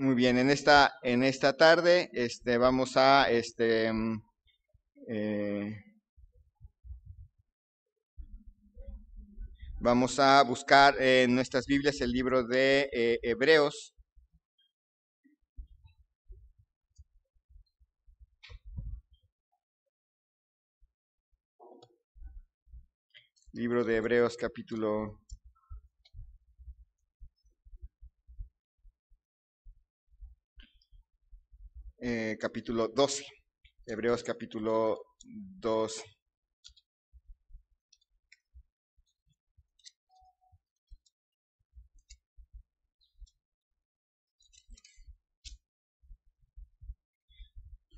Muy bien, en esta tarde vamos a eh, vamos a buscar en nuestras Biblias el libro de Hebreos, libro de Hebreos capítulo 12. Hebreos capítulo 12.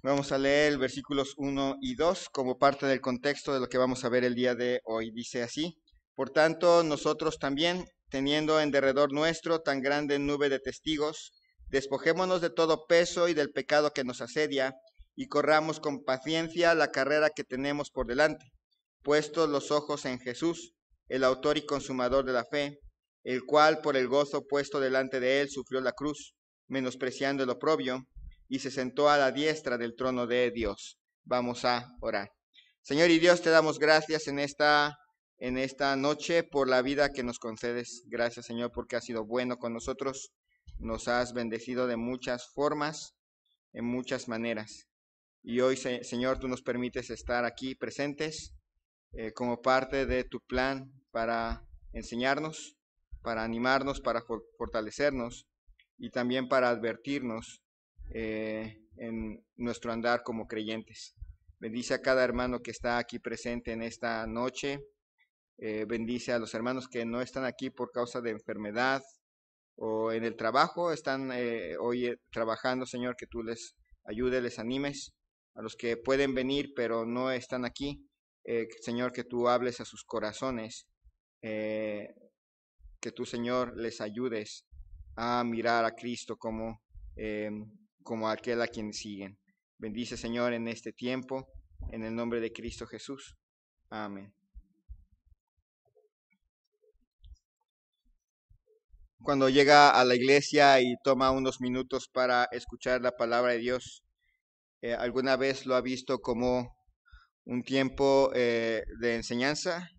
Vamos a leer versículos 1 y 2 como parte del contexto de lo que vamos a ver el día de hoy. Dice así: Por tanto, nosotros también, teniendo en derredor nuestro tan grande nube de testigos, despojémonos de todo peso y del pecado que nos asedia, y corramos con paciencia la carrera que tenemos por delante, puestos los ojos en Jesús, el autor y consumador de la fe, el cual por el gozo puesto delante de él sufrió la cruz, menospreciando el oprobio, y se sentó a la diestra del trono de Dios. Vamos a orar. Señor y Dios, te damos gracias en esta noche por la vida que nos concedes. Gracias, Señor, porque has sido bueno con nosotros. Nos has bendecido de muchas formas, en muchas maneras. Y hoy, Señor, tú nos permites estar aquí presentes como parte de tu plan para enseñarnos, para animarnos, para fortalecernos y también para advertirnos en nuestro andar como creyentes. Bendice a cada hermano que está aquí presente en esta noche. Bendice a los hermanos que no están aquí por causa de enfermedad o en el trabajo, están hoy trabajando, Señor, que tú les ayudes, les animes. A los que pueden venir pero no están aquí, Señor, que tú hables a sus corazones, que tú, Señor, les ayudes a mirar a Cristo como aquel a quien siguen. Bendice, Señor, en este tiempo, en el nombre de Cristo Jesús. Amén. Cuando llega a la iglesia y toma unos minutos para escuchar la palabra de Dios, ¿alguna vez lo ha visto como un tiempo de enseñanza?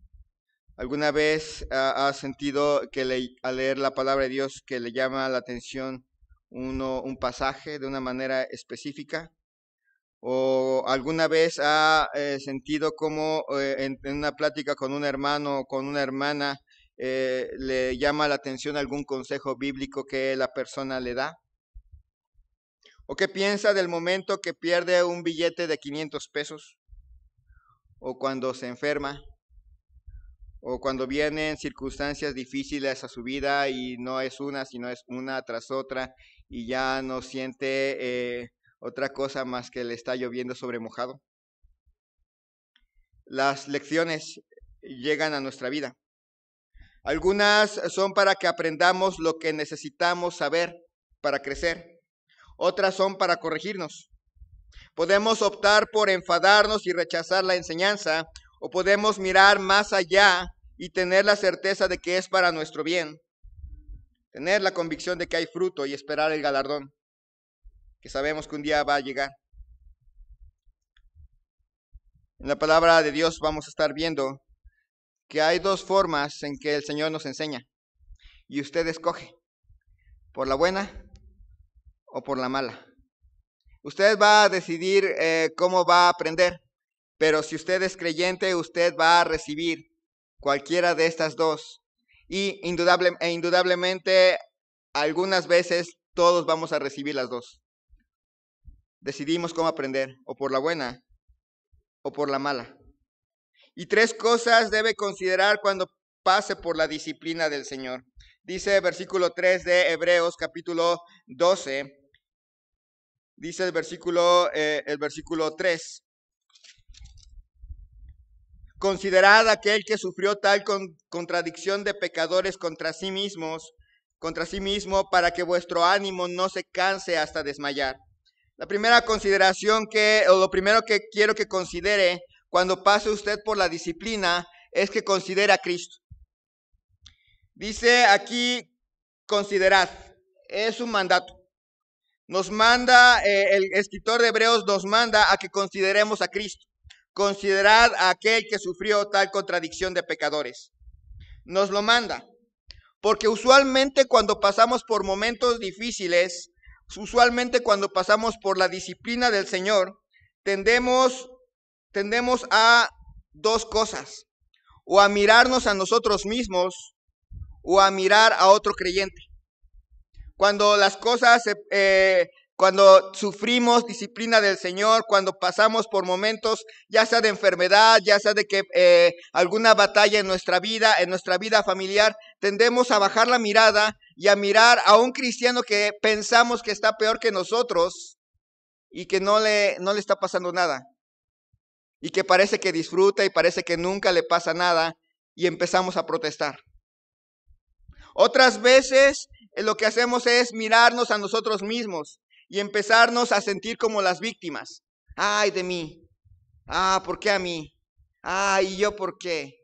¿Alguna vez ha sentido que al leer la palabra de Dios que le llama la atención un pasaje de una manera específica? ¿O alguna vez ha sentido como en una plática con un hermano o con una hermana le llama la atención algún consejo bíblico que la persona le da? ¿O qué piensa del momento que pierde un billete de 500 pesos? ¿O cuando se enferma? ¿O cuando vienen circunstancias difíciles a su vida y no es una, sino es una tras otra y ya no siente otra cosa más que le está lloviendo sobre mojado? Las lecciones llegan a nuestra vida. Algunas son para que aprendamos lo que necesitamos saber para crecer. Otras son para corregirnos. Podemos optar por enfadarnos y rechazar la enseñanza, o podemos mirar más allá y tener la certeza de que es para nuestro bien. Tener la convicción de que hay fruto y esperar el galardón, que sabemos que un día va a llegar. En la palabra de Dios vamos a estar viendo que hay dos formas en que el Señor nos enseña. Y usted escoge, por la buena o por la mala. Usted va a decidir cómo va a aprender, pero si usted es creyente, usted va a recibir cualquiera de estas dos. Y indudablemente, algunas veces todos vamos a recibir las dos. Decidimos cómo aprender, o por la buena o por la mala. Y tres cosas debe considerar cuando pase por la disciplina del Señor. Dice el versículo 3 de Hebreos capítulo 12. Dice el versículo 3. Considerad aquel que sufrió tal contradicción de pecadores contra sí mismo, para que vuestro ánimo no se canse hasta desmayar. La primera consideración lo primero que quiero que considere cuando pase usted por la disciplina es que considere a Cristo. Dice aquí, considerad, es un mandato. nos manda, el escritor de Hebreos nos manda a que consideremos a Cristo. Considerad a aquel que sufrió tal contradicción de pecadores. Nos lo manda. Porque usualmente cuando pasamos por momentos difíciles, usualmente cuando pasamos por la disciplina del Señor, tendemos a dos cosas. O a mirarnos a nosotros mismos o a mirar a otro creyente. Cuando las cosas, cuando sufrimos disciplina del Señor, cuando pasamos por momentos, ya sea de enfermedad, ya sea de que alguna batalla en nuestra vida familiar, tendemos a bajar la mirada y a mirar a un cristiano que pensamos que está peor que nosotros y que no le está pasando nada. Y que parece que disfruta y parece que nunca le pasa nada y empezamos a protestar. Otras veces lo que hacemos es mirarnos a nosotros mismos y empezarnos a sentir como las víctimas. Ay, de mí. ¿Por qué a mí? ¿Y yo por qué?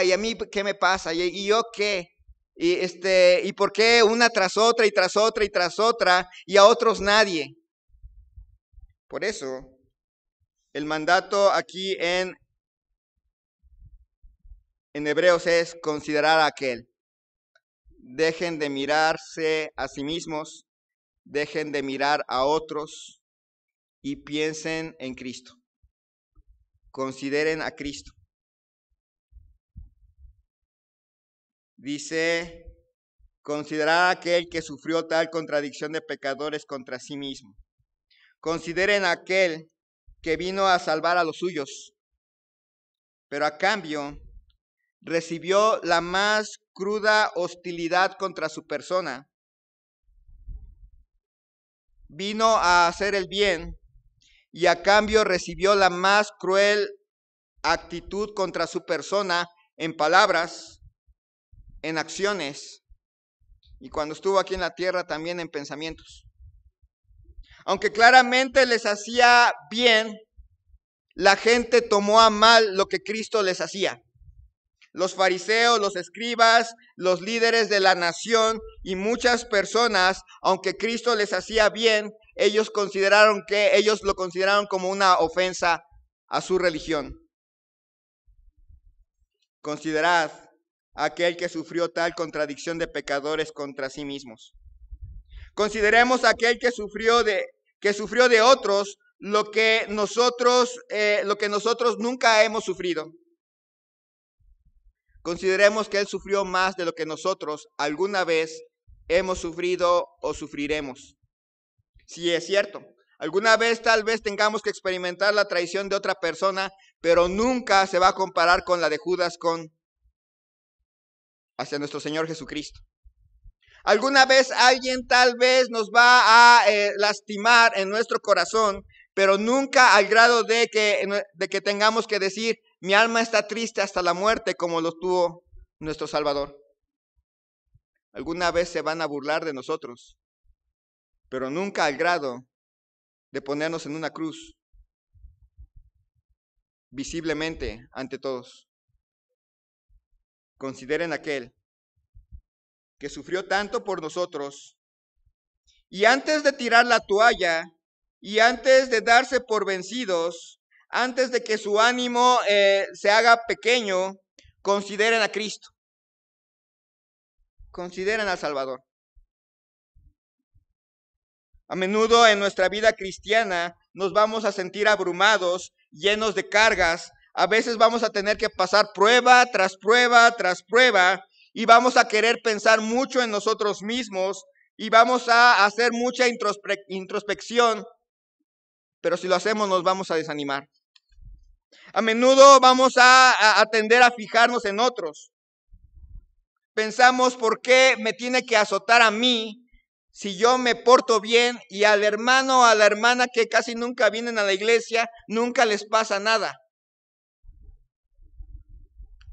¿Y a mí qué me pasa? ¿Y yo qué? ¿Y por qué una tras otra y tras otra y tras otra y a otros nadie? Por eso, el mandato aquí en Hebreos es considerar a aquel. Dejen de mirarse a sí mismos, dejen de mirar a otros y piensen en Cristo. Consideren a Cristo. Dice, considerar a aquel que sufrió tal contradicción de pecadores contra sí mismo. Consideren a aquel que vino a salvar a los suyos, pero a cambio recibió la más cruda hostilidad contra su persona. Vino a hacer el bien y a cambio recibió la más cruel actitud contra su persona en palabras, en acciones y cuando estuvo aquí en la tierra también en pensamientos. Aunque claramente les hacía bien, la gente tomó a mal lo que Cristo les hacía. Los fariseos, los escribas, los líderes de la nación y muchas personas, aunque Cristo les hacía bien, ellos lo consideraron como una ofensa a su religión. Considerad a aquel que sufrió tal contradicción de pecadores contra sí mismos. Consideremos a aquel que sufrió de otros lo que nosotros nunca hemos sufrido. Consideremos que Él sufrió más de lo que nosotros alguna vez hemos sufrido o sufriremos. Sí, es cierto. Alguna vez tal vez tengamos que experimentar la traición de otra persona, pero nunca se va a comparar con la de Judas hacia nuestro Señor Jesucristo. Alguna vez alguien tal vez nos va a lastimar en nuestro corazón, pero nunca al grado de que tengamos que decir, mi alma está triste hasta la muerte, como lo tuvo nuestro Salvador. Alguna vez se van a burlar de nosotros, pero nunca al grado de ponernos en una cruz, visiblemente ante todos. Consideren aquel que sufrió tanto por nosotros y antes de tirar la toalla y antes de darse por vencidos, antes de que su ánimo se haga pequeño, consideren a Cristo. Consideren al Salvador. A menudo en nuestra vida cristiana nos vamos a sentir abrumados, llenos de cargas. A veces vamos a tener que pasar prueba tras prueba tras prueba y vamos a querer pensar mucho en nosotros mismos y vamos a hacer mucha introspección, pero si lo hacemos nos vamos a desanimar. A menudo vamos a tender a fijarnos en otros. Pensamos, ¿por qué me tiene que azotar a mí si yo me porto bien y al hermano o a la hermana que casi nunca vienen a la iglesia, nunca les pasa nada?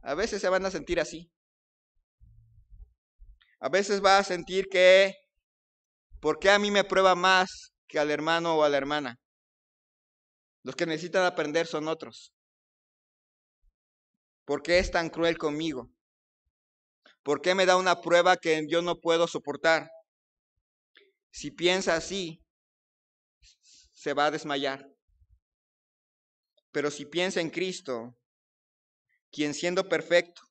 A veces se van a sentir así. A veces va a sentir que, ¿por qué a mí me prueba más que al hermano o a la hermana? Los que necesitan aprender son otros. ¿Por qué es tan cruel conmigo? ¿Por qué me da una prueba que yo no puedo soportar? Si piensa así, se va a desmayar. Pero si piensa en Cristo, quien siendo perfecto,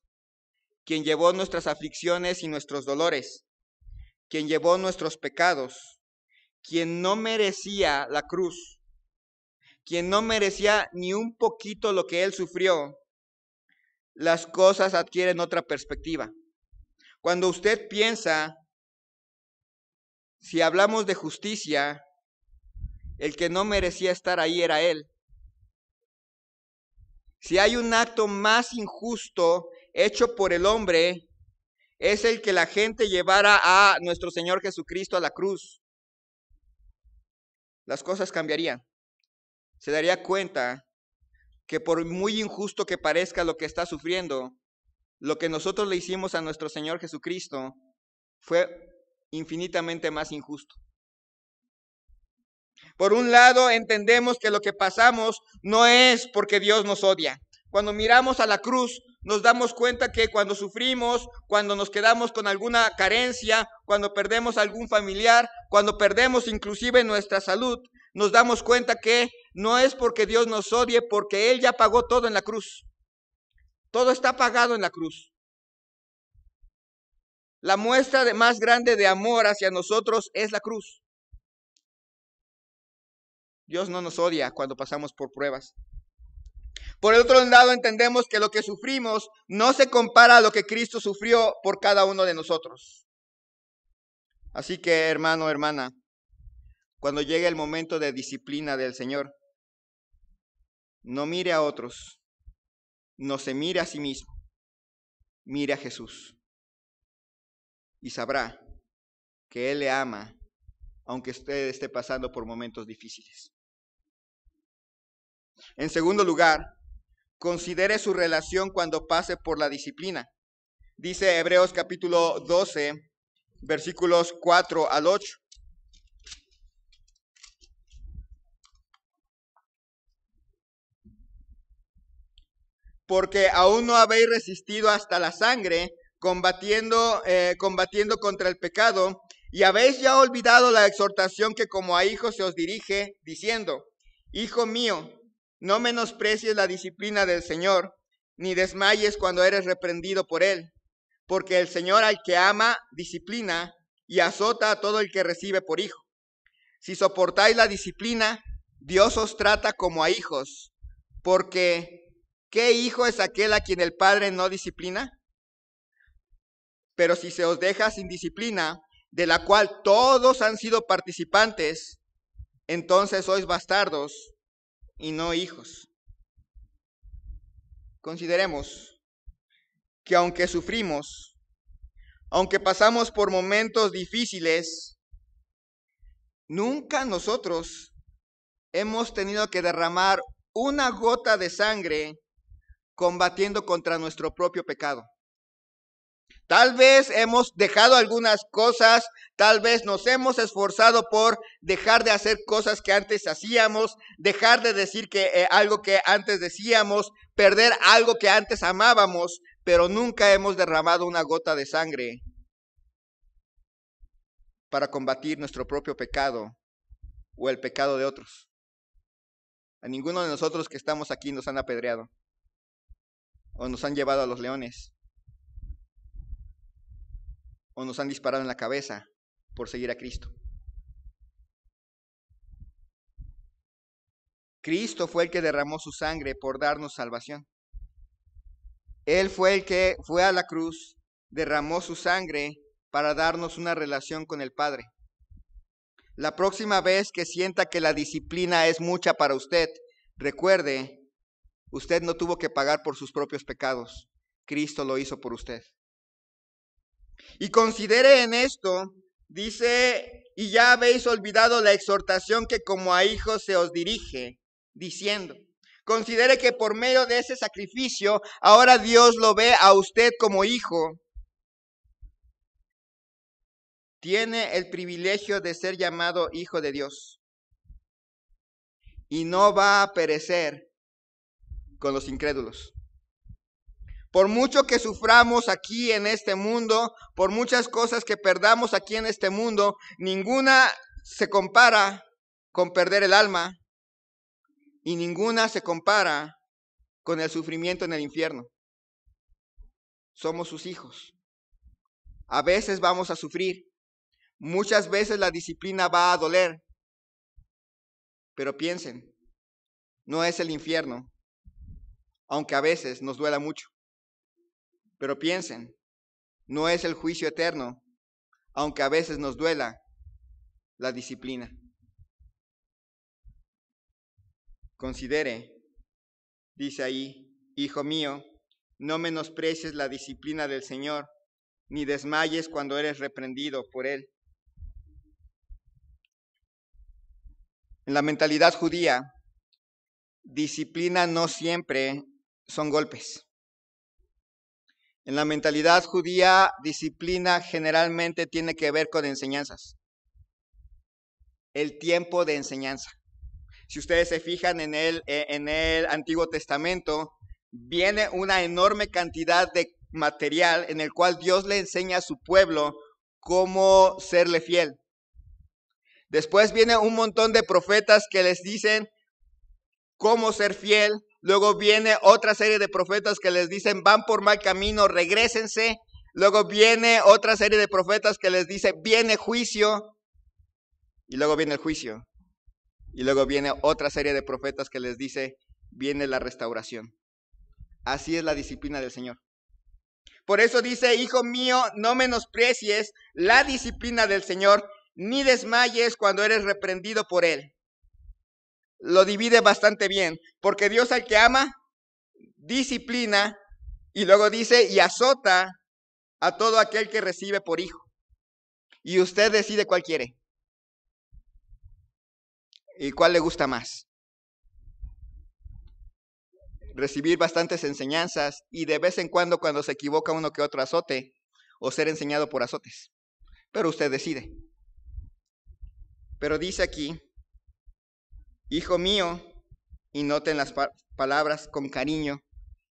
quien llevó nuestras aflicciones y nuestros dolores, quien llevó nuestros pecados, quien no merecía la cruz, quien no merecía ni un poquito lo que Él sufrió, las cosas adquieren otra perspectiva. Cuando usted piensa, si hablamos de justicia, el que no merecía estar ahí era Él. Si hay un acto más injusto hecho por el hombre, es el que la gente llevara a nuestro Señor Jesucristo a la cruz. Las cosas cambiarían. Se daría cuenta que por muy injusto que parezca lo que está sufriendo, lo que nosotros le hicimos a nuestro Señor Jesucristo fue infinitamente más injusto. Por un lado, entendemos que lo que pasamos no es porque Dios nos odia. Cuando miramos a la cruz, nos damos cuenta que cuando sufrimos, cuando nos quedamos con alguna carencia, cuando perdemos algún familiar, cuando perdemos inclusive nuestra salud, nos damos cuenta que no es porque Dios nos odie, porque Él ya pagó todo en la cruz. Todo está pagado en la cruz. La muestra más grande de amor hacia nosotros es la cruz. Dios no nos odia cuando pasamos por pruebas. Por el otro lado, entendemos que lo que sufrimos no se compara a lo que Cristo sufrió por cada uno de nosotros. Así que, hermano, hermana, cuando llegue el momento de disciplina del Señor, no mire a otros, no se mire a sí mismo, mire a Jesús. Y sabrá que Él le ama, aunque usted esté pasando por momentos difíciles. En segundo lugar, considere su relación cuando pase por la disciplina. Dice Hebreos capítulo 12, versículos 4 al 8. Porque aún no habéis resistido hasta la sangre, combatiendo contra el pecado, y habéis ya olvidado la exhortación que como a hijos se os dirige, diciendo: Hijo mío, no menosprecies la disciplina del Señor, ni desmayes cuando eres reprendido por Él, porque el Señor al que ama disciplina y azota a todo el que recibe por hijo. Si soportáis la disciplina, Dios os trata como a hijos, porque ¿qué hijo es aquel a quien el Padre no disciplina? Pero si se os deja sin disciplina, de la cual todos han sido participantes, entonces sois bastardos y no hijos. Consideremos que aunque sufrimos, aunque pasamos por momentos difíciles, nunca nosotros hemos tenido que derramar una gota de sangre combatiendo contra nuestro propio pecado. Tal vez hemos dejado algunas cosas, tal vez nos hemos esforzado por dejar de hacer cosas que antes hacíamos, dejar de decir algo que antes decíamos, perder algo que antes amábamos, pero nunca hemos derramado una gota de sangre para combatir nuestro propio pecado o el pecado de otros. A ninguno de nosotros que estamos aquí nos han apedreado o nos han llevado a los leones, o nos han disparado en la cabeza por seguir a Cristo. Cristo fue el que derramó su sangre por darnos salvación. Él fue el que fue a la cruz, derramó su sangre para darnos una relación con el Padre. La próxima vez que sienta que la disciplina es mucha para usted, recuerde, usted no tuvo que pagar por sus propios pecados. Cristo lo hizo por usted. Y considere en esto, dice, y ya habéis olvidado la exhortación que como a hijos se os dirige, diciendo. Considere que por medio de ese sacrificio, ahora Dios lo ve a usted como hijo. Tiene el privilegio de ser llamado hijo de Dios. Y no va a perecer con los incrédulos. Por mucho que suframos aquí en este mundo, por muchas cosas que perdamos aquí en este mundo, ninguna se compara con perder el alma, y ninguna se compara con el sufrimiento en el infierno. Somos sus hijos. A veces vamos a sufrir. Muchas veces la disciplina va a doler. Pero piensen, no es el infierno, aunque a veces nos duela mucho. Pero piensen, no es el juicio eterno, aunque a veces nos duela la disciplina. Considere, dice ahí, hijo mío, no menosprecies la disciplina del Señor, ni desmayes cuando eres reprendido por Él. En la mentalidad judía, disciplina no siempre son golpes. En la mentalidad judía, disciplina generalmente tiene que ver con enseñanzas. El tiempo de enseñanza. Si ustedes se fijan en el Antiguo Testamento, viene una enorme cantidad de material en el cual Dios le enseña a su pueblo cómo serle fiel. Después viene un montón de profetas que les dicen cómo ser fiel. Luego viene otra serie de profetas que les dicen van por mal camino, regrésense. Luego viene otra serie de profetas que les dice viene juicio. Y luego viene el juicio. Y luego viene otra serie de profetas que les dice viene la restauración. Así es la disciplina del Señor. Por eso dice, hijo mío, no menosprecies la disciplina del Señor, ni desmayes cuando eres reprendido por Él. Lo divide bastante bien, porque Dios al que ama, disciplina, y luego dice, y azota a todo aquel que recibe por hijo. Y usted decide cuál quiere. ¿Y cuál le gusta más? Recibir bastantes enseñanzas y de vez en cuando se equivoca uno que otro azote, o ser enseñado por azotes. Pero usted decide. Pero dice aquí, hijo mío, y noten las palabras con cariño,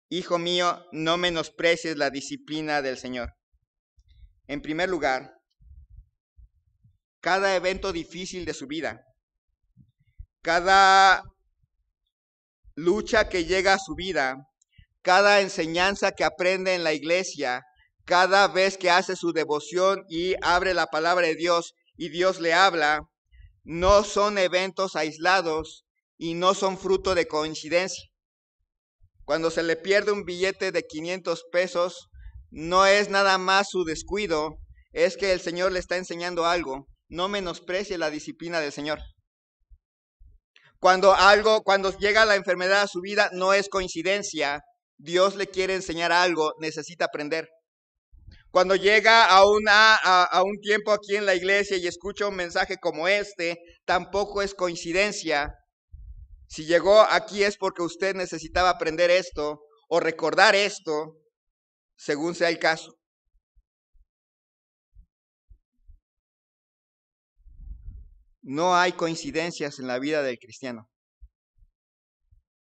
hijo mío, no menosprecies la disciplina del Señor. En primer lugar, cada evento difícil de su vida, cada lucha que llega a su vida, cada enseñanza que aprende en la iglesia, cada vez que hace su devoción y abre la palabra de Dios y Dios le habla, no son eventos aislados y no son fruto de coincidencia. Cuando se le pierde un billete de 500 pesos, no es nada más su descuido, es que el Señor le está enseñando algo. No menosprecie la disciplina del Señor. Cuando llega la enfermedad a su vida, no es coincidencia. Dios le quiere enseñar algo, necesita aprender. Cuando llega a un tiempo aquí en la iglesia y escucha un mensaje como este, tampoco es coincidencia. Si llegó aquí es porque usted necesitaba aprender esto o recordar esto, según sea el caso. No hay coincidencias en la vida del cristiano.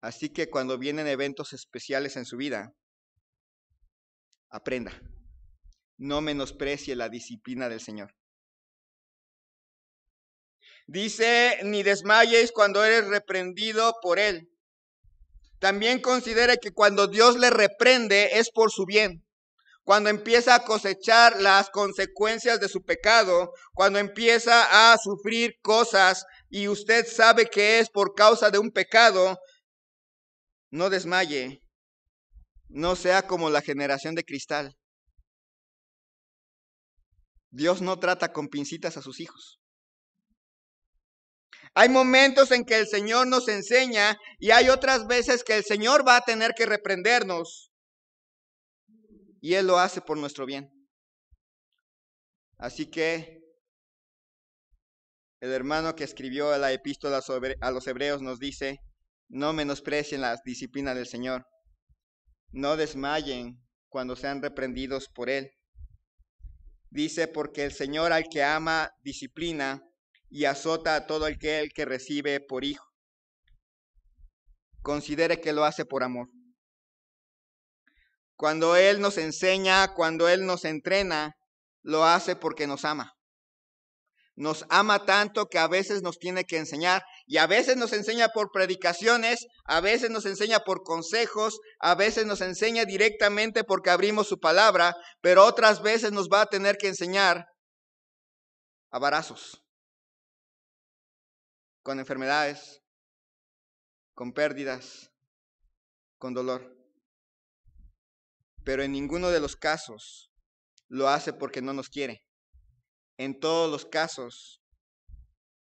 Así que cuando vienen eventos especiales en su vida, aprenda. No menosprecie la disciplina del Señor. Dice, ni desmayes cuando eres reprendido por Él. También considere que cuando Dios le reprende es por su bien. Cuando empieza a cosechar las consecuencias de su pecado, cuando empieza a sufrir cosas y usted sabe que es por causa de un pecado, no desmaye. No sea como la generación de cristal. Dios no trata con pincitas a sus hijos. Hay momentos en que el Señor nos enseña y hay otras veces que el Señor va a tener que reprendernos. Y Él lo hace por nuestro bien. Así que el hermano que escribió la epístola a los hebreos nos dice, no menosprecien la disciplina del Señor. No desmayen cuando sean reprendidos por Él. Dice, porque el Señor al que ama disciplina y azota a todo aquel que recibe por hijo. Considere que lo hace por amor. Cuando Él nos enseña, cuando Él nos entrena, lo hace porque nos ama. Nos ama tanto que a veces nos tiene que enseñar, y a veces nos enseña por predicaciones, a veces nos enseña por consejos, a veces nos enseña directamente porque abrimos su palabra, pero otras veces nos va a tener que enseñar a varazos, con enfermedades, con pérdidas, con dolor. Pero en ninguno de los casos lo hace porque no nos quiere. En todos los casos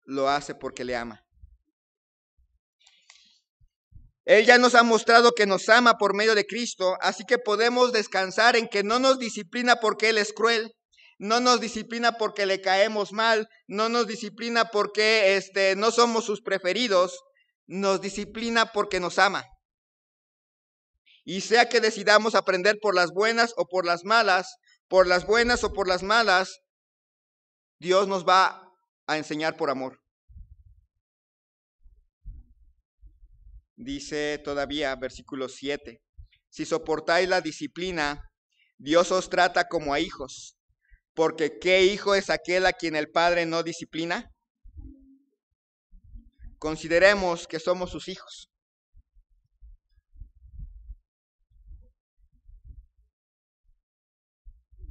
lo hace porque le ama. Él ya nos ha mostrado que nos ama por medio de Cristo, así que podemos descansar en que no nos disciplina porque Él es cruel, no nos disciplina porque le caemos mal, no nos disciplina porque no somos sus preferidos, nos disciplina porque nos ama. Y sea que decidamos aprender por las buenas o por las malas, por las buenas o por las malas, Dios nos va a enseñar por amor. Dice todavía, versículo 7, si soportáis la disciplina, Dios os trata como a hijos, porque ¿qué hijo es aquel a quien el Padre no disciplina? Consideremos que somos sus hijos.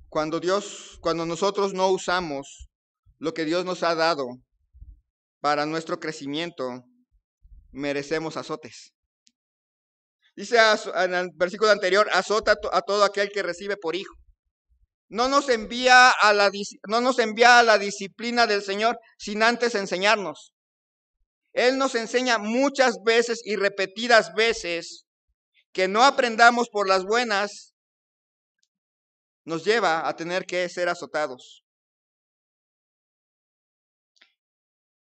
Cuando nosotros no usamos lo que Dios nos ha dado para nuestro crecimiento, merecemos azotes. Dice en el versículo anterior, azota a todo aquel que recibe por hijo. No nos envía a la disciplina del Señor sin antes enseñarnos. Él nos enseña muchas veces y repetidas veces que no aprendamos por las buenas, nos lleva a tener que ser azotados.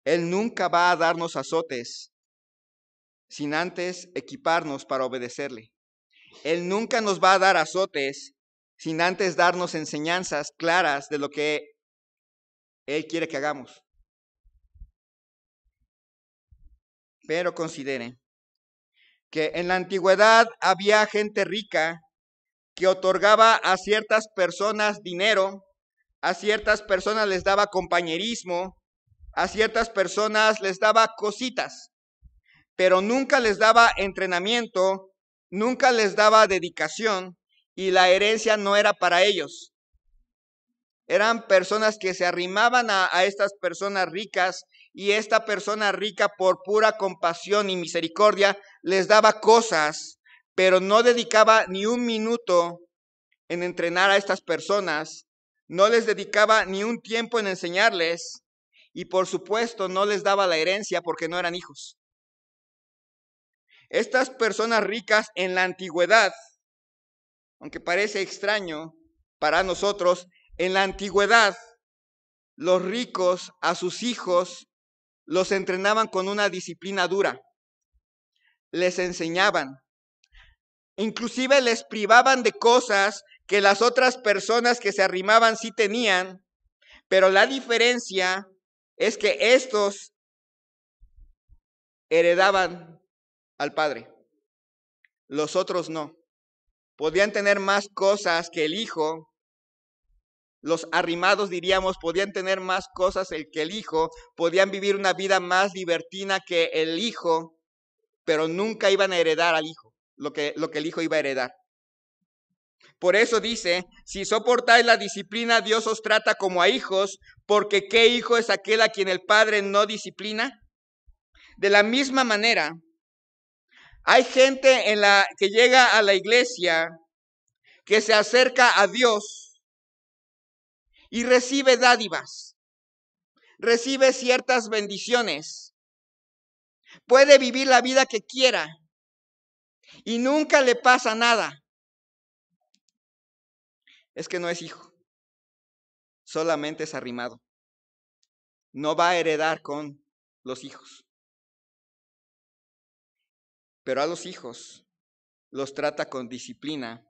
Él nunca va a darnos azotes sin antes equiparnos para obedecerle. Él nunca nos va a dar azotes sin antes darnos enseñanzas claras de lo que Él quiere que hagamos. Pero considere que en la antigüedad había gente rica que otorgaba a ciertas personas dinero, a ciertas personas les daba compañerismo, a ciertas personas les daba cositas, pero nunca les daba entrenamiento, nunca les daba dedicación y la herencia no era para ellos. Eran personas que se arrimaban a estas personas ricas y esta persona rica por pura compasión y misericordia les daba cosas, pero no dedicaba ni un minuto en entrenar a estas personas, no les dedicaba ni un tiempo en enseñarles y por supuesto no les daba la herencia porque no eran hijos. Estas personas ricas en la antigüedad, aunque parece extraño para nosotros, en la antigüedad los ricos a sus hijos los entrenaban con una disciplina dura, les enseñaban, inclusive les privaban de cosas que las otras personas que se arrimaban sí tenían, pero la diferencia es que estos heredaban al padre, los otros no. Podían tener más cosas que el hijo, los arrimados diríamos, podían tener más cosas que el hijo, podían vivir una vida más libertina que el hijo, pero nunca iban a heredar al hijo, lo que el hijo iba a heredar. Por eso dice, si soportáis la disciplina, Dios os trata como a hijos, porque ¿qué hijo es aquel a quien el Padre no disciplina? De la misma manera, hay gente que llega a la iglesia, que se acerca a Dios y recibe dádivas, recibe ciertas bendiciones, puede vivir la vida que quiera y nunca le pasa nada. Es que no es hijo, solamente es arrimado. No va a heredar con los hijos. Pero a los hijos los trata con disciplina,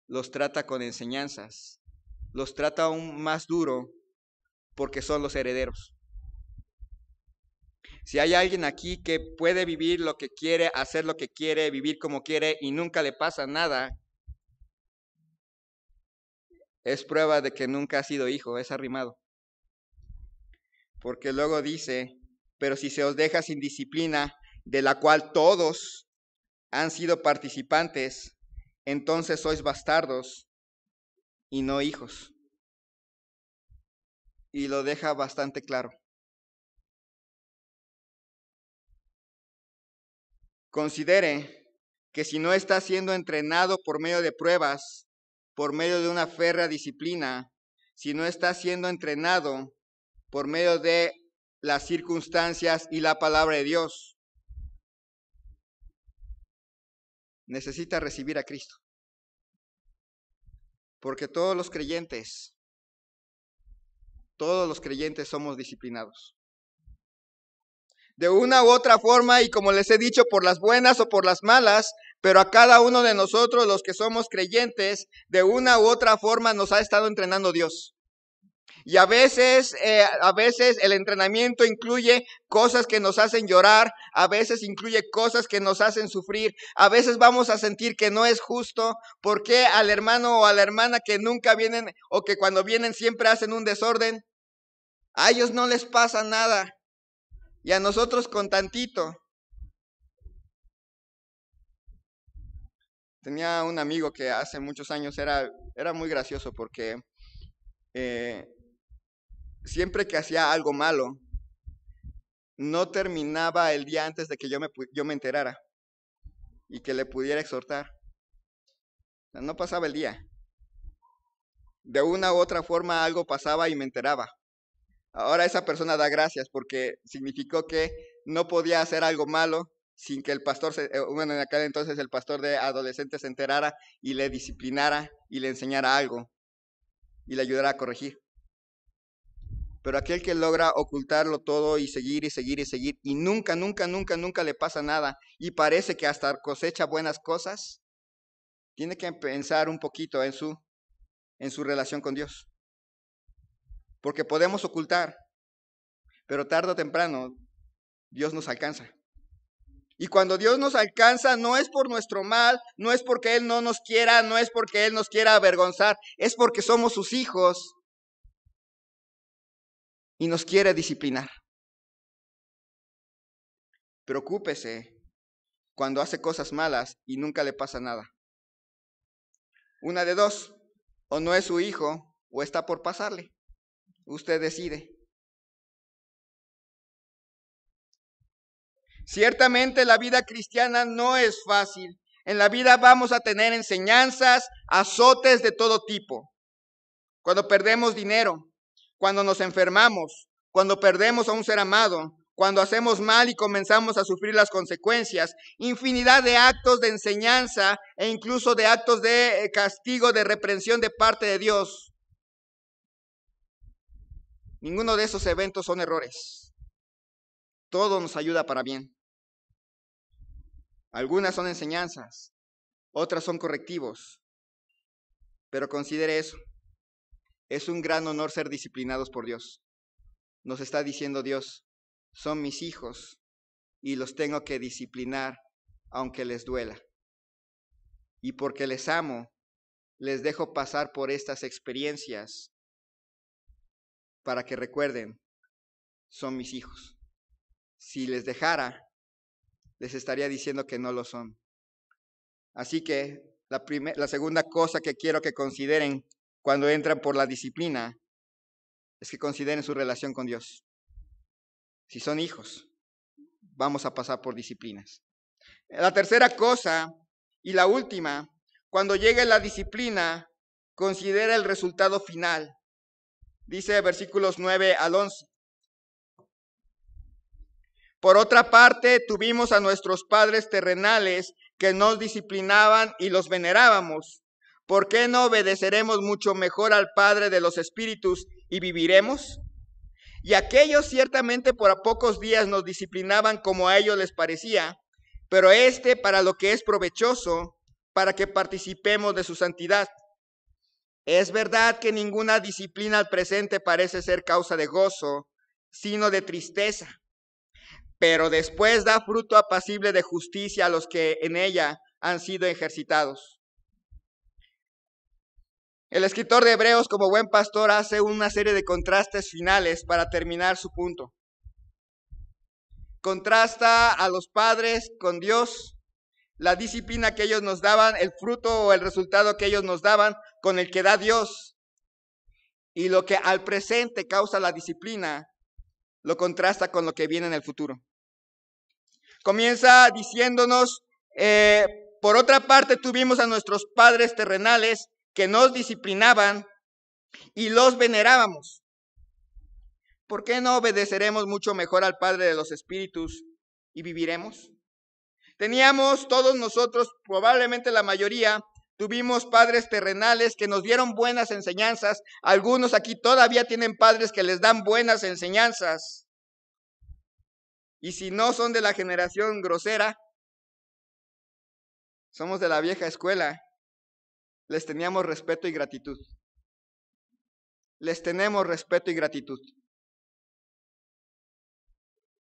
los trata con enseñanzas, los trata aún más duro porque son los herederos. Si hay alguien aquí que puede vivir lo que quiere, hacer lo que quiere, vivir como quiere y nunca le pasa nada, es prueba de que nunca ha sido hijo, es arrimado. porque luego dice, pero si se os deja sin disciplina, de la cual todos han sido participantes, entonces sois bastardos y no hijos. Y lo deja bastante claro. Considere que si no está siendo entrenado por medio de pruebas, por medio de una férrea disciplina, si no está siendo entrenado por medio de las circunstancias y la palabra de Dios, necesita recibir a Cristo. Porque todos los creyentes somos disciplinados. De una u otra forma, y como les he dicho, por las buenas o por las malas, pero a cada uno de nosotros, los que somos creyentes, de una u otra forma nos ha estado entrenando Dios. Y a veces el entrenamiento incluye cosas que nos hacen llorar, a veces incluye cosas que nos hacen sufrir, a veces vamos a sentir que no es justo, porque al hermano o a la hermana que nunca vienen o que cuando vienen siempre hacen un desorden, a ellos no les pasa nada y a nosotros con tantito. Tenía un amigo que hace muchos años era muy gracioso porque siempre que hacía algo malo, no terminaba el día antes de que yo me enterara y que le pudiera exhortar. No pasaba el día. De una u otra forma algo pasaba y me enteraba. Ahora esa persona da gracias porque significó que no podía hacer algo malo sin que el pastor, en aquel entonces el pastor de adolescentes se enterara y le disciplinara y le enseñara algo y le ayudara a corregir. Pero aquel que logra ocultarlo todo y seguir y nunca le pasa nada y parece que hasta cosecha buenas cosas, tiene que pensar un poquito en su relación con Dios. Porque podemos ocultar, pero tarde o temprano Dios nos alcanza. Y cuando Dios nos alcanza no es por nuestro mal, no es porque Él no nos quiera, no es porque Él nos quiera avergonzar, es porque somos sus hijos y nos quiere disciplinar. Preocúpese cuando hace cosas malas y nunca le pasa nada. Una de dos, o no es su hijo o está por pasarle. Usted decide. Ciertamente la vida cristiana no es fácil. En la vida vamos a tener enseñanzas, azotes de todo tipo. Cuando perdemos dinero, cuando nos enfermamos, cuando perdemos a un ser amado, cuando hacemos mal y comenzamos a sufrir las consecuencias, infinidad de actos de enseñanza e incluso de actos de castigo, de reprensión de parte de Dios. Ninguno de esos eventos son errores. Todo nos ayuda para bien. Algunas son enseñanzas, otras son correctivos. Pero considere eso. Es un gran honor ser disciplinados por Dios. Nos está diciendo Dios, son mis hijos y los tengo que disciplinar aunque les duela. Y porque les amo, les dejo pasar por estas experiencias para que recuerden, son mis hijos. Si les dejara, les estaría diciendo que no lo son. Así que la segunda cosa que quiero que consideren cuando entran por la disciplina es que consideren su relación con Dios. Si son hijos, vamos a pasar por disciplinas. La tercera cosa y la última, cuando llegue la disciplina, considera el resultado final. Dice versículos 9 al 11. Por otra parte, tuvimos a nuestros padres terrenales que nos disciplinaban y los venerábamos. ¿Por qué no obedeceremos mucho mejor al Padre de los Espíritus y viviremos? Y aquellos ciertamente por a pocos días nos disciplinaban como a ellos les parecía, pero para lo que es provechoso, para que participemos de su santidad. Es verdad que ninguna disciplina al presente parece ser causa de gozo, sino de tristeza, pero después da fruto apacible de justicia a los que en ella han sido ejercitados. El escritor de Hebreos, como buen pastor, hace una serie de contrastes finales para terminar su punto. Contrasta a los padres con Dios, la disciplina que ellos nos daban, el fruto o el resultado que ellos nos daban con el que da Dios. Y lo que al presente causa la disciplina, lo contrasta con lo que viene en el futuro. Comienza diciéndonos, por otra parte tuvimos a nuestros padres terrenales que nos disciplinaban y los venerábamos. ¿Por qué no obedeceremos mucho mejor al Padre de los Espíritus y viviremos? Teníamos todos nosotros, probablemente la mayoría, tuvimos padres terrenales que nos dieron buenas enseñanzas. Algunos aquí todavía tienen padres que les dan buenas enseñanzas. Y si no son de la generación grosera, somos de la vieja escuela, les teníamos respeto y gratitud. Les tenemos respeto y gratitud.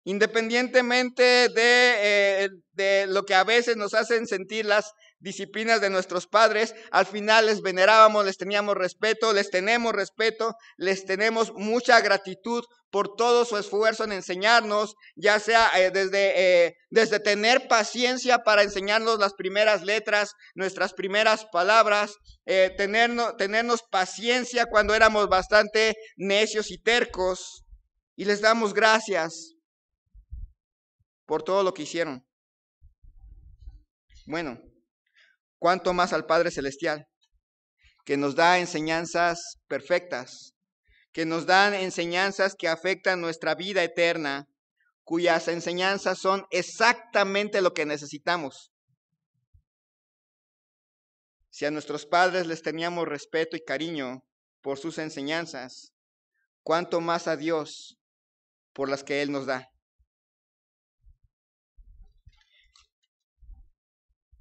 Independientemente de lo que a veces nos hacen sentir las disciplinas de nuestros padres, al final les venerábamos, les teníamos respeto, les tenemos respeto, les tenemos mucha gratitud por todo su esfuerzo en enseñarnos, ya sea desde tener paciencia para enseñarnos las primeras letras, nuestras primeras palabras, tenernos paciencia cuando éramos bastante necios y tercos, y les damos gracias por todo lo que hicieron. Bueno, cuánto más al Padre Celestial, que nos da enseñanzas perfectas, que nos dan enseñanzas que afectan nuestra vida eterna, cuyas enseñanzas son exactamente lo que necesitamos. Si a nuestros padres les teníamos respeto y cariño por sus enseñanzas, cuánto más a Dios por las que Él nos da.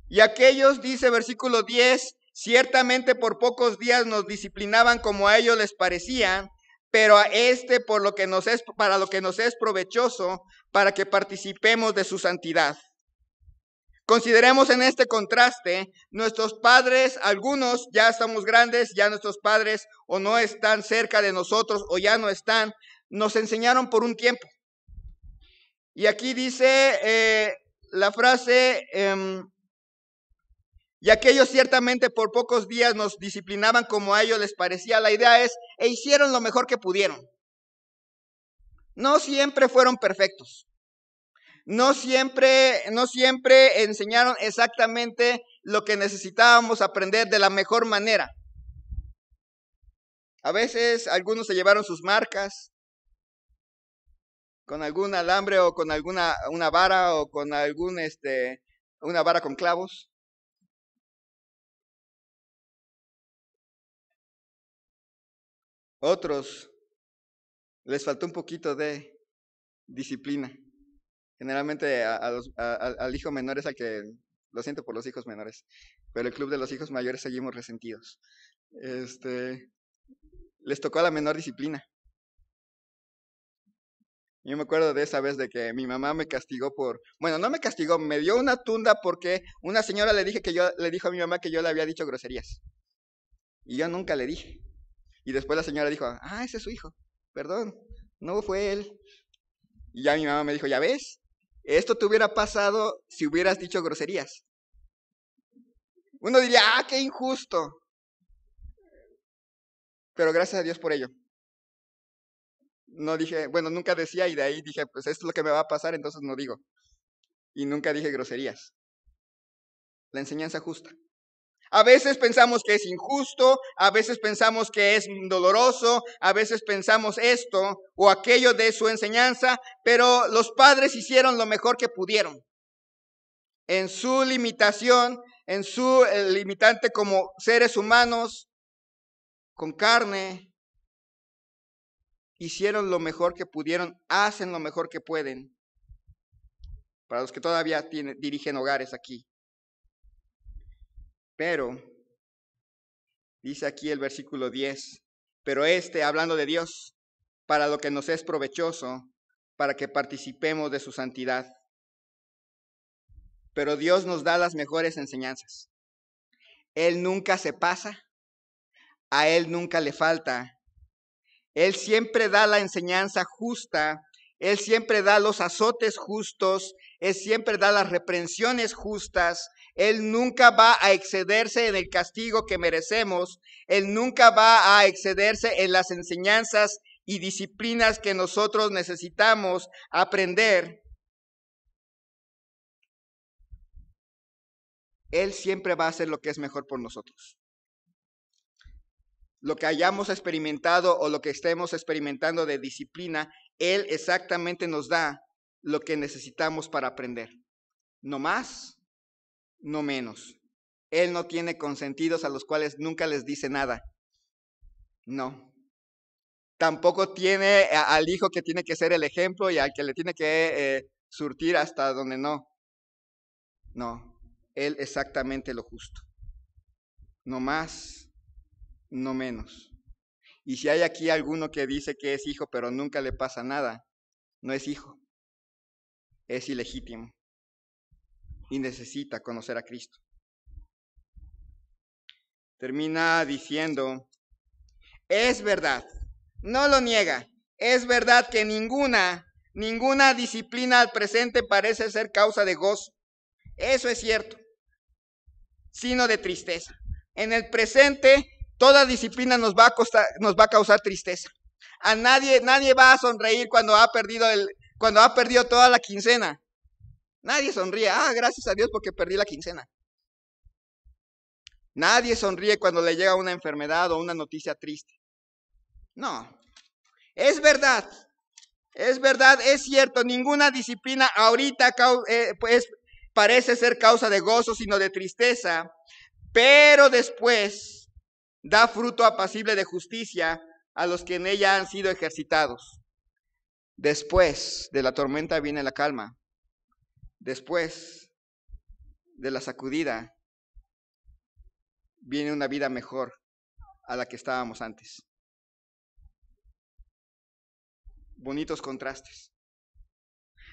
Y aquellos, dice versículo 10, ciertamente por pocos días nos disciplinaban como a ellos les parecía, pero a este para lo que nos es provechoso, para que participemos de su santidad. Consideremos en este contraste, nuestros padres, algunos ya estamos grandes, ya nuestros padres o no están cerca de nosotros o ya no están, nos enseñaron por un tiempo. Y aquí dice la frase, y aquellos ciertamente por pocos días nos disciplinaban como a ellos les parecía. La idea es, hicieron lo mejor que pudieron. No siempre fueron perfectos. No siempre enseñaron exactamente lo que necesitábamos aprender de la mejor manera. A veces algunos se llevaron sus marcas con algún alambre o con una vara o con una vara con clavos. Otros les faltó un poquito de disciplina. Generalmente al hijo menor es al que, lo siento por los hijos menores, pero el club de los hijos mayores seguimos resentidos. Les tocó a la menor disciplina. Yo me acuerdo de esa vez de que mi mamá me castigó no me castigó, me dio una tunda porque una señora le dijo a mi mamá que yo le había dicho groserías. Y yo nunca le dije. Y después la señora dijo, ese es su hijo, perdón, no fue él. Y ya mi mamá me dijo, ¿ya ves? Esto te hubiera pasado si hubieras dicho groserías. Uno diría, qué injusto. Pero gracias a Dios por ello. No dije, nunca decía y de ahí dije, pues esto es lo que me va a pasar, entonces no digo. Y nunca dije groserías. La enseñanza justa. A veces pensamos que es injusto, a veces pensamos que es doloroso, a veces pensamos esto o aquello de su enseñanza, pero los padres hicieron lo mejor que pudieron. En su limitación, en su limitante como seres humanos, con carne, hicieron lo mejor que pudieron, hacen lo mejor que pueden. Para los que todavía dirigen hogares aquí. Pero, dice aquí el versículo 10, pero hablando de Dios, para lo que nos es provechoso, para que participemos de su santidad. Pero Dios nos da las mejores enseñanzas. Él nunca se pasa. a Él nunca le falta. Él siempre da la enseñanza justa, Él siempre da los azotes justos, Él siempre da las reprensiones justas, Él nunca va a excederse en el castigo que merecemos, Él nunca va a excederse en las enseñanzas y disciplinas que nosotros necesitamos aprender. Él siempre va a hacer lo que es mejor por nosotros. Lo que hayamos experimentado o lo que estemos experimentando de disciplina, Él exactamente nos da lo que necesitamos para aprender. No más, no menos. Él no tiene consentidos a los cuales nunca les dice nada. No. Tampoco tiene al hijo que tiene que ser el ejemplo y al que le tiene que surtir hasta donde no. No. Él exactamente lo justo. No más, no menos. Y si hay aquí alguno que dice que es hijo, pero nunca le pasa nada, no es hijo, es ilegítimo y necesita conocer a Cristo. Termina diciendo, es verdad, no lo niega, es verdad que ninguna disciplina al presente parece ser causa de gozo. Eso es cierto, sino de tristeza. En el presente, toda disciplina nos va a causar tristeza. A nadie va a sonreír cuando ha perdido toda la quincena. Nadie sonríe. Gracias a Dios porque perdí la quincena. Nadie sonríe cuando le llega una enfermedad o una noticia triste. No. Es verdad, es cierto. Ninguna disciplina ahorita pues parece ser causa de gozo, sino de tristeza. Pero después da fruto apacible de justicia a los que en ella han sido ejercitados. Después de la tormenta viene la calma. Después de la sacudida viene una vida mejor a la que estábamos antes. Bonitos contrastes.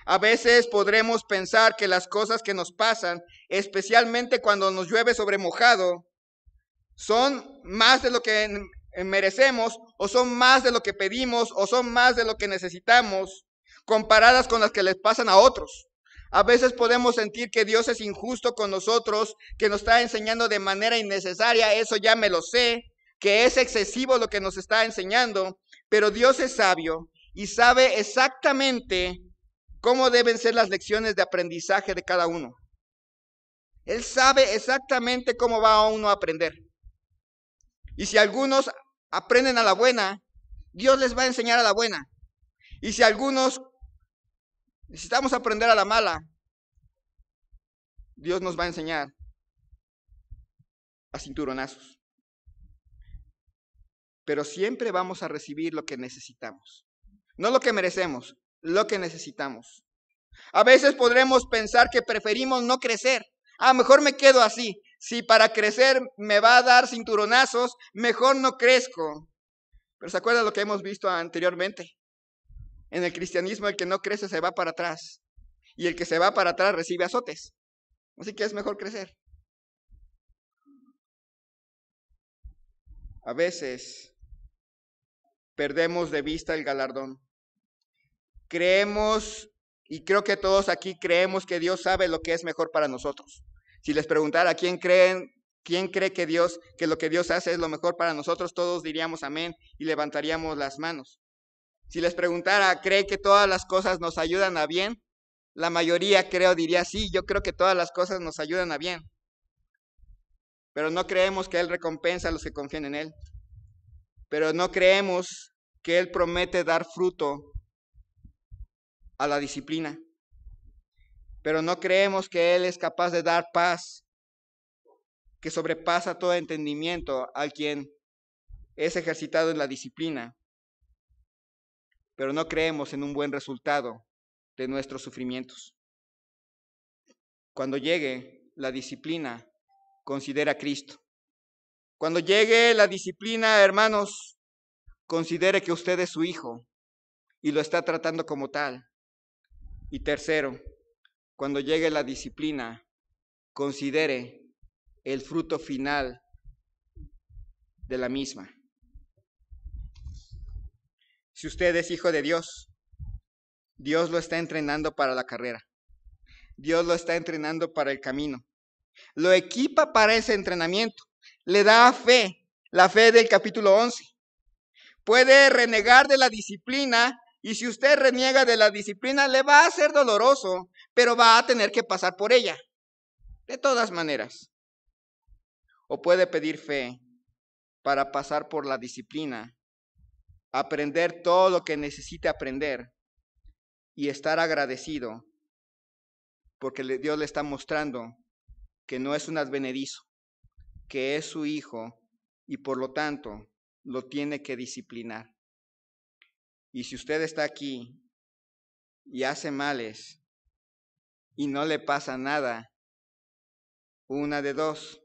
A veces podremos pensar que las cosas que nos pasan, especialmente cuando nos llueve sobre mojado, son más de lo que merecemos, o son más de lo que pedimos, o son más de lo que necesitamos, comparadas con las que les pasan a otros. A veces podemos sentir que Dios es injusto con nosotros, que nos está enseñando de manera innecesaria, eso ya me lo sé, que es excesivo lo que nos está enseñando, pero Dios es sabio y sabe exactamente cómo deben ser las lecciones de aprendizaje de cada uno. Él sabe exactamente cómo va uno a aprender. Y si algunos aprenden a la buena, Dios les va a enseñar a la buena. Y si algunos necesitamos aprender a la mala, Dios nos va a enseñar a cinturonazos. Pero siempre vamos a recibir lo que necesitamos. No lo que merecemos, lo que necesitamos. A veces podremos pensar que preferimos no crecer. Mejor me quedo así. Si para crecer me va a dar cinturonazos, mejor no crezco. Pero ¿se acuerdan lo que hemos visto anteriormente? En el cristianismo el que no crece se va para atrás. Y el que se va para atrás recibe azotes. Así que es mejor crecer. A veces perdemos de vista el galardón. Creemos, y creo que todos aquí creemos que Dios sabe lo que es mejor para nosotros. Si les preguntara quién cree que lo que Dios hace es lo mejor para nosotros, todos diríamos amén y levantaríamos las manos. Si les preguntara, ¿cree que todas las cosas nos ayudan a bien? La mayoría diría sí, yo creo que todas las cosas nos ayudan a bien. Pero no creemos que Él recompensa a los que confían en Él. Pero no creemos que Él promete dar fruto a la disciplina. Pero no creemos que Él es capaz de dar paz que sobrepasa todo entendimiento al quien es ejercitado en la disciplina. Pero no creemos en un buen resultado de nuestros sufrimientos. Cuando llegue la disciplina, considera a Cristo. Cuando llegue la disciplina, hermanos, considere que usted es su hijo y lo está tratando como tal. Y tercero, cuando llegue la disciplina, considere el fruto final de la misma. Si usted es hijo de Dios, Dios lo está entrenando para la carrera. Dios lo está entrenando para el camino. Lo equipa para ese entrenamiento. Le da fe, la fe del capítulo 11. Puede renegar de la disciplina, y si usted reniega de la disciplina, le va a ser doloroso, pero va a tener que pasar por ella, de todas maneras. O puede pedir fe para pasar por la disciplina, aprender todo lo que necesite aprender y estar agradecido, porque Dios le está mostrando que no es un advenedizo, que es su hijo, y por lo tanto lo tiene que disciplinar. Y si usted está aquí y hace males y no le pasa nada, una de dos: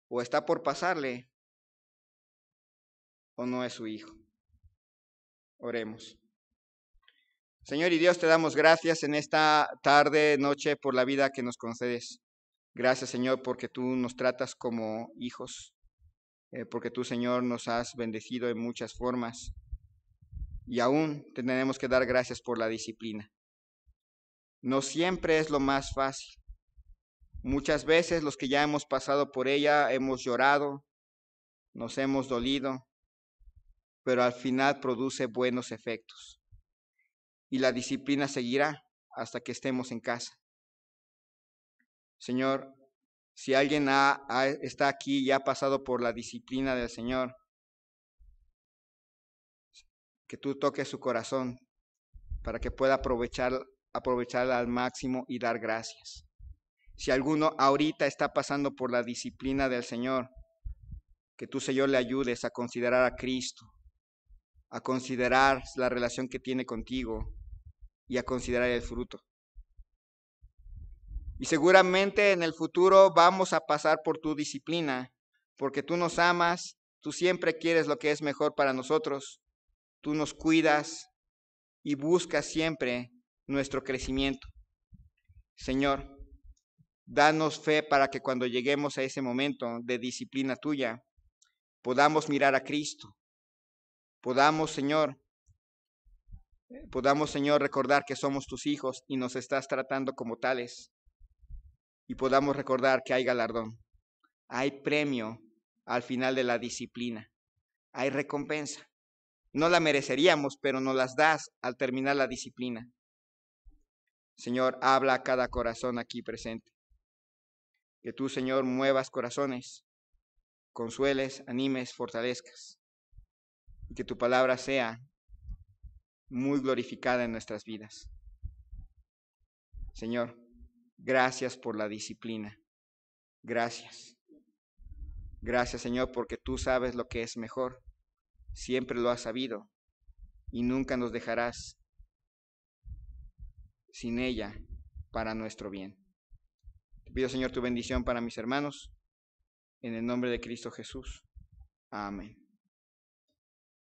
o está por pasarle o no es su hijo. Oremos. Señor y Dios, te damos gracias en esta tarde, noche, por la vida que nos concedes. Gracias, Señor, porque tú nos tratas como hijos, porque tú, Señor, nos has bendecido en muchas formas. Y aún te tenemos que dar gracias por la disciplina. No siempre es lo más fácil. Muchas veces los que ya hemos pasado por ella hemos llorado, nos hemos dolido, pero al final produce buenos efectos. Y la disciplina seguirá hasta que estemos en casa. Señor, si alguien está aquí y ha pasado por la disciplina del Señor, que tú toques su corazón para que pueda aprovecharla al máximo y dar gracias. Si alguno ahorita está pasando por la disciplina del Señor, que tú, Señor, le ayudes a considerar a Cristo, a considerar la relación que tiene contigo y a considerar el fruto. Y seguramente en el futuro vamos a pasar por tu disciplina, porque tú nos amas, tú siempre quieres lo que es mejor para nosotros, tú nos cuidas y buscas siempre nuestro crecimiento. Señor, danos fe para que cuando lleguemos a ese momento de disciplina tuya, podamos mirar a Cristo, podamos, Señor, recordar que somos tus hijos y nos estás tratando como tales, y podamos recordar que hay galardón, hay premio al final de la disciplina, hay recompensa. No la mereceríamos, pero nos las das al terminar la disciplina. Señor, habla a cada corazón aquí presente. Que tú, Señor, muevas corazones, consueles, animes, fortalezcas. Y que tu palabra sea muy glorificada en nuestras vidas. Señor, gracias por la disciplina. Gracias. Gracias, Señor, porque tú sabes lo que es mejor. Siempre lo has sabido y nunca nos dejarás sin ella para nuestro bien. Te pido, Señor, tu bendición para mis hermanos, en el nombre de Cristo Jesús. Amén.